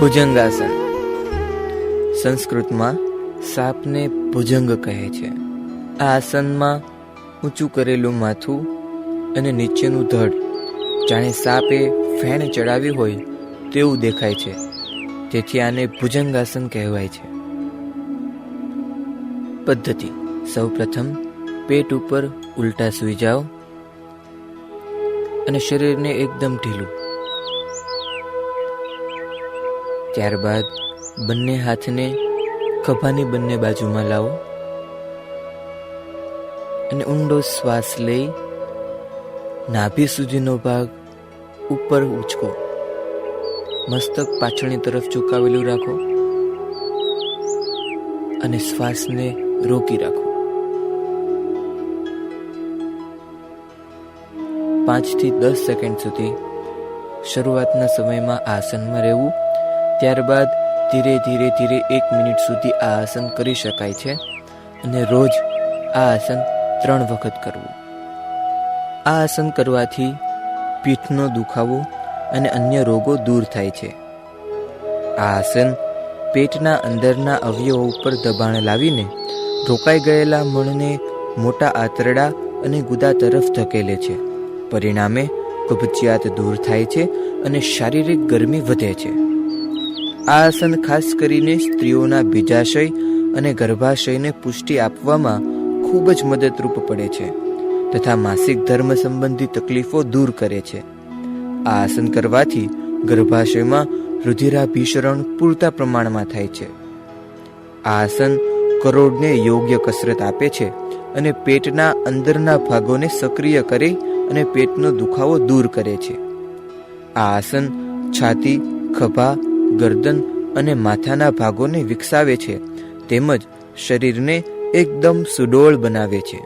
ભુજંગાસન. સંસ્કૃતમાં સાપને ભુજંગ કહે છે. આ આસનમાં ઊંચું કરેલું માથું અને નીચેનું ધડ જાણે સાપે ફેણ ચડાવી હોય તેવું દેખાય છે, તેથી આને ભુજંગાસન કહેવાય છે. પદ્ધતિ: સૌપ્રથમ પેટ ઉપર ઉલટા સૂઈ જાઓ અને શરીરને એકદમ ઢીલું. ત્યારબાદ બંને હાથને ખભાની બંને બાજુમાં લાવો અને ઊંડો શ્વાસ લઈ નાભી સુધીનો ભાગ ઉપર ઉચકો. મસ્તક પાછળની તરફ ઝુકાવેલું રાખો અને શ્વાસને રોકી રાખો. 5 થી 10 સેકન્ડ સુધી શરૂઆતના સમયમાં આસનમાં રહેવું. ત્યારબાદ ધીરે ધીરે 1 મિનિટ સુધી આ આસન કરી શકાય છે અને રોજ આ આસન 3 વખત કરવું. આ આસન કરવાથી પીઠનો દુખાવો અને અન્ય રોગો દૂર થાય છે. આ આસન પેટના અંદરના અવયવો ઉપર દબાણ લાવીને રોકાઈ ગયેલા મણને મોટા આંતરડા અને ગુદા તરફ ધકેલે છે. પરિણામે કબજિયાત દૂર થાય છે અને શારીરિક ગરમી વધે છે. આ આસન ખાસ કરીને સ્ત્રીઓના બીજાશય અને ગર્ભાશયને પુષ્ટિ આપવામાં ખૂબ જ મદદરૂપ પડે છે તથા માસિક ધર્મ સંબંધી તકલીફો દૂર કરે છે. આ આસન કરવાથી ગર્ભાશયમાં રુધિરાભિસરણ પૂરતા પ્રમાણમાં થાય છે. આ આસન કરોડને યોગ્ય કસરત આપે છે અને પેટના અંદરના ભાગોને સક્રિય કરે અને પેટનો દુખાવો દૂર કરે છે. આ આસન છાતી, ખભા, ગરદન અને માથાના ભાગોને વિકસાવે છે તેમજ શરીરને એકદમ સુડોળ બનાવે છે.